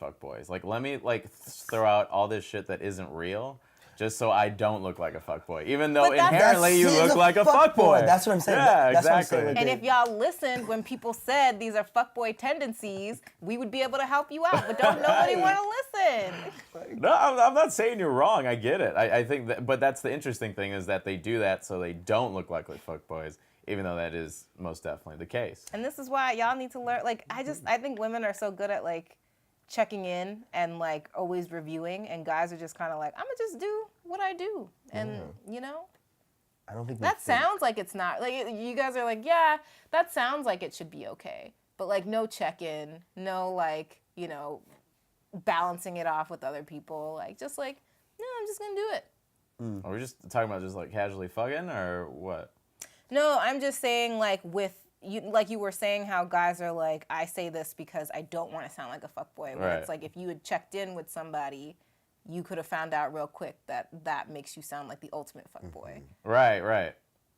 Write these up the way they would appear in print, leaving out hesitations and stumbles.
fuckboys. Like, let me like throw out all this shit that isn't real, just so I don't look like a fuckboy, even though inherently you look like a fuckboy. That's what I'm saying. Yeah, that's exactly. What I'm saying. And if y'all listened when people said these are fuckboy tendencies, we would be able to help you out. But don't nobody want to listen. No, I'm not saying you're wrong. I get it. I think that, but that's the interesting thing is that they do that so they don't look like fuckboys, even though that is most definitely the case. And this is why y'all need to learn. Like, I think women are so good at like checking in and like always reviewing, and guys are just kind of like, I'm gonna just do what I do, and you know. I don't think that sounds like it's not like you guys are like, yeah, that sounds like it should be okay, but like no check-in, no like, you know, balancing it off with other people, like just like, no, I'm just gonna do it. Are we just talking about just like casually fucking or what? No, I'm just saying like with you, like you were saying how guys are like, I say this because I don't want to sound like a fuckboy. Where it's like if you had checked in with somebody, you could have found out real quick that that makes you sound like the ultimate fuckboy. Right.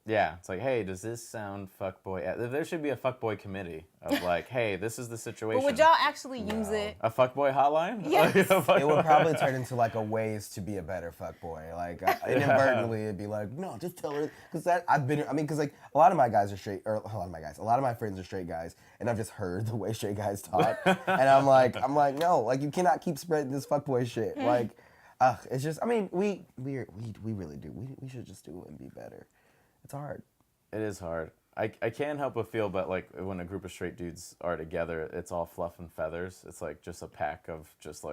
Yeah, it's like, hey, does this sound fuckboy? There should be a fuckboy committee of like, hey, this is the situation. But would y'all actually use it? A fuckboy hotline? Yes. It would probably turn into like a ways to be a better fuckboy. Like inadvertently, it'd be like, no, just tell her. Because because like a lot of my guys are straight, or a lot of my friends are straight guys, and I've just heard the way straight guys talk, and I'm like, no, like you cannot keep spreading this fuckboy shit. Like, it's just, I mean, we really do. We should just do it and be better. It's hard. It is hard. I can't help but feel, but like when a group of straight dudes are together, it's all fluff and feathers. It's like just a pack of just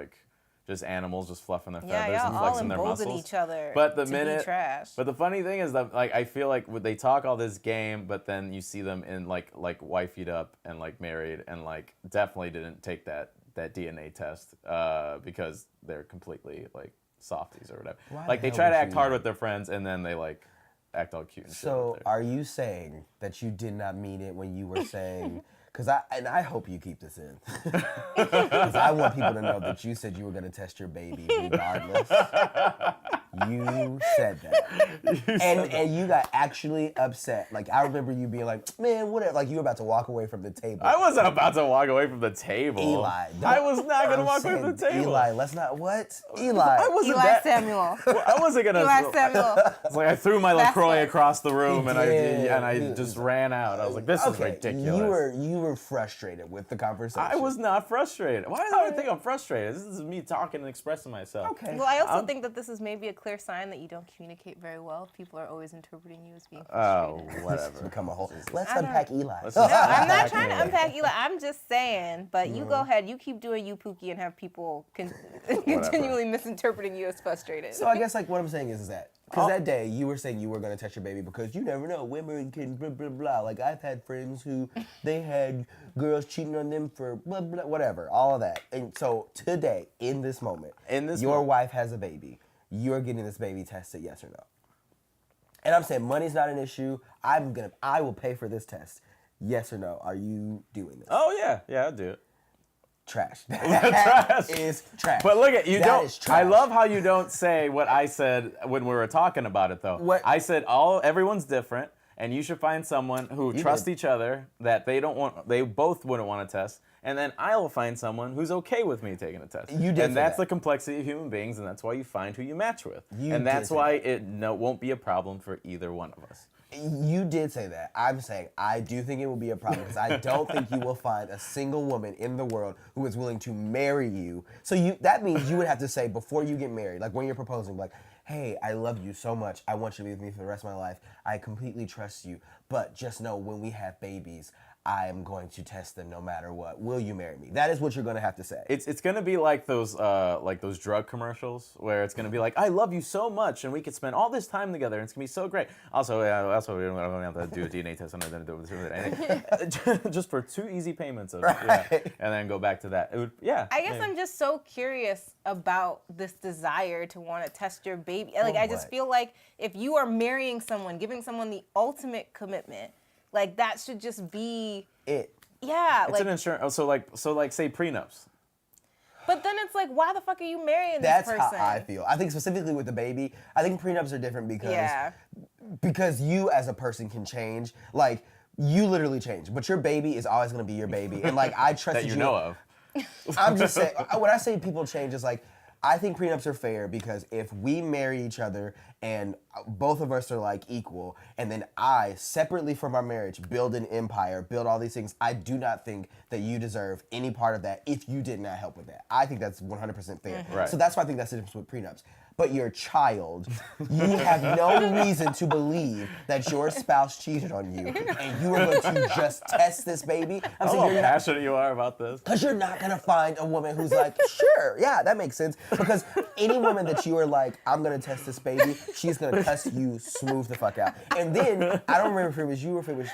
animals just fluffing their feathers and flexing their muscles. Embolden each other. But to be trash. But the funny thing is that like I feel like they talk all this game, but then you see them in like wifeyed up and like married and like definitely didn't take that DNA test because they're completely like softies or whatever. Like they try to act hard with their friends and then they like act all cute and shit. So are you saying that you did not mean it when you were saying, because I hope you keep this in, because I want people to know that you said you were going to test your baby regardless. You said that. And you got actually upset. Like, I remember you being like, man, whatever. Like, you were about to walk away from the table. I wasn't about to walk away from the table. Eli. I was not going to walk away from the table. Eli, let's not, what? Eli. I wasn't Eli Samuel. I wasn't going to. Eli Samuel. It's like I threw my LaCroix across the room and I did. just ran out. I was like, this is ridiculous. You were frustrated with the conversation. I was not frustrated. Why do I think I'm frustrated? This is me talking and expressing myself. Okay. Well, I also think that this is maybe a clear sign that you don't communicate very well. People are always interpreting you as being frustrated. Oh, whatever. Become a whole. Let's unpack Eli. No, I'm not trying to unpack Eli. I'm just saying, but you go ahead. You keep doing you, Pookie, and have people continually misinterpreting you as frustrated. So I guess like what I'm saying is that because that day you were saying you were going to test your baby because you never know, women can blah blah blah. Like I've had friends who they had girls cheating on them for blah blah whatever, all of that. And so today, in this moment, your wife has a baby. You're getting this baby tested, yes or no? And I'm saying money's not an issue. I will pay for this test. Yes or no? Are you doing this? Oh yeah, I'll do it. Trash. Trash is trash. But look at you that don't. Is trash. I love how you don't say what I said when we were talking about it though. What? I said everyone's different, and you should find someone who trusts each other that they both wouldn't want to test, and then I will find someone who's okay with me taking a test. You did. And that's that. the complexity of human beings, and that's why you find who you match with, You and that's did why that. it won't be a problem for either one of us. You did say that. I'm saying I do think it will be a problem because I don't think you will find a single woman in the world who is willing to marry you. So that means you would have to say before you get married, like when you're proposing, like, hey, I love you so much. I want you to be with me for the rest of my life. I completely trust you. But just know when we have babies, I am going to test them no matter what. Will you marry me? That is what you're going to have to say. It's going to be like those drug commercials where it's going to be like, I love you so much and we could spend all this time together and it's going to be so great. Also, we don't have to do a DNA test. I'm not going to do it. Just for 2 easy payments. And then go back to that. I guess I'm just so curious about this desire to want to test your baby. Like, I just feel like if you are marrying someone, giving someone the ultimate commitment, like that should just be it. Yeah, it's an insurance. So like say prenups. But then it's like, why the fuck are you marrying That's this person? how I feel. I think specifically with the baby, I think prenups are different because you as a person can change. Like you literally change, but your baby is always gonna be your baby, and like I trust that you know of. I'm just saying, when I say people change, it's like, I think prenups are fair because if we marry each other and both of us are like equal, and then I, separately from our marriage, build an empire, build all these things, I do not think that you deserve any part of that if you did not help with that. I think that's 100% fair. Right. So that's why I think that's the difference with prenups. But your child, you have no reason to believe that your spouse cheated on you, and you are going to just test this baby. I don't know how passionate you are about this. Because you're not going to find a woman who's like, sure, yeah, that makes sense. Because any woman that you are like, I'm going to test this baby, she's going to cuss you smooth the fuck out. And then, I don't remember if it was you or if it was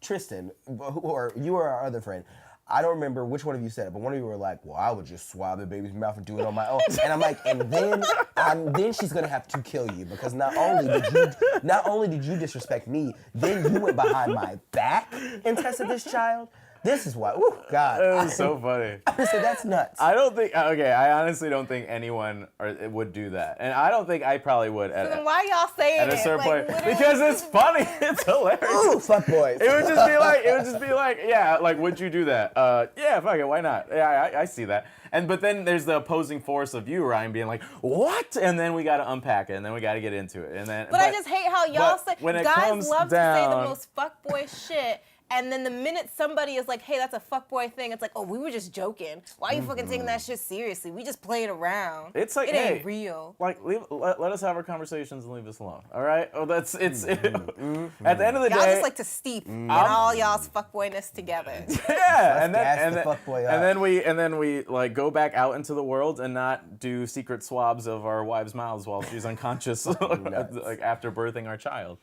Tristan, or you or our other friend. I don't remember which one of you said it, but one of you were like, well, I would just swab the baby's mouth and do it on my own. And I'm like, and then she's going to have to kill you because not only did you disrespect me, then you went behind my back and tested this child. This is why, oh God. It was so funny. I said, that's nuts. I don't think, I honestly don't think anyone would do that. And I don't think I probably would. So then why y'all saying at a certain like, point? Because it's funny. It's hilarious. Ooh, fuck boys. It would just be like, yeah, like, would you do that? Yeah, fuck it, why not? Yeah, I see that. But then there's the opposing force of you, Ryan, being like, what? And then we got to unpack it, and then we got to get into it. But I just hate how y'all say, guys love to say the down, most fuckboy shit. And then the minute somebody is like, hey, that's a fuckboy thing, it's like, oh, we were just joking. Why are you fucking taking that shit seriously? We just playing around. It's like, it hey, ain't real. Like, let us have our conversations and leave us alone, all right? Oh, at the end of the Y'all day. just like to steep in all y'all's fuckboyness together. Yeah, and then we like go back out into the world and not do secret swabs of our wives' mouths while she's unconscious, like after birthing our child.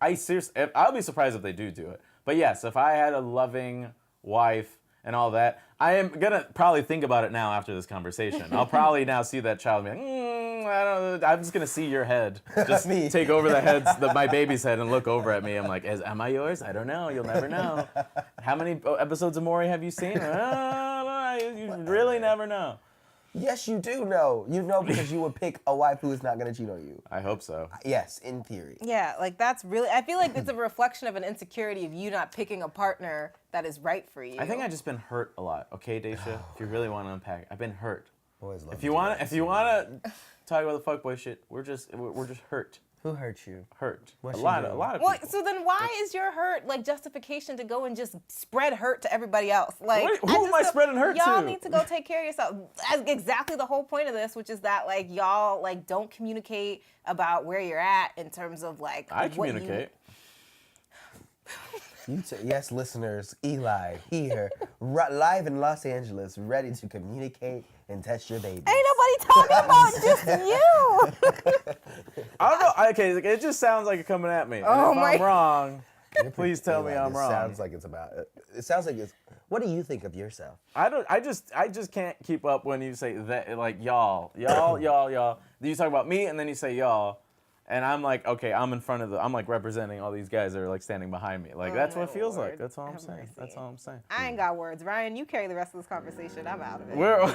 I'll be surprised if they do it. But yes, if I had a loving wife and all that, I am gonna probably think about it now after this conversation. I'll probably now see that child and be like, I don't know. I'm just gonna see your head, just take over my baby's head and look over at me. I'm like, am I yours? I don't know. You'll never know. How many episodes of Maury have you seen? You really never know. Yes, you do know. You know because you would pick a wife who is not going to cheat on you. I hope so. Yes, in theory. Yeah, like that's really, I feel like it's a reflection of an insecurity of you not picking a partner that is right for you. I think I've just been hurt a lot. Okay, Daysha, if you really want to unpack, I've been hurt. Boys love if you want to talk about the fuckboy shit, we're just hurt. Who hurt you? Hurt. What's a lot of people. So then why is your hurt like justification to go and just spread hurt to everybody else? Like, who am I spreading hurt to? Y'all need to go take care of yourself. That's exactly the whole point of this, which is that like y'all like don't communicate about where you're at in terms of like I communicate. Yes, listeners, Eli here, live in Los Angeles, ready to communicate and test your baby. Ain't nobody talking about just you. I don't know. Okay, it just sounds like you're coming at me. Oh if I'm wrong, please tell me I'm wrong. Sounds like it's about. It sounds like it's. What do you think of yourself? I just can't keep up when you say that, like y'all. Then you talk about me, and then you say y'all. And I'm like, okay, I'm like representing all these guys that are like standing behind me. Like, that's what it feels like. That's all I'm saying. That's all I'm saying. I ain't got words. Ryan, you carry the rest of this conversation. I'm out of it. We're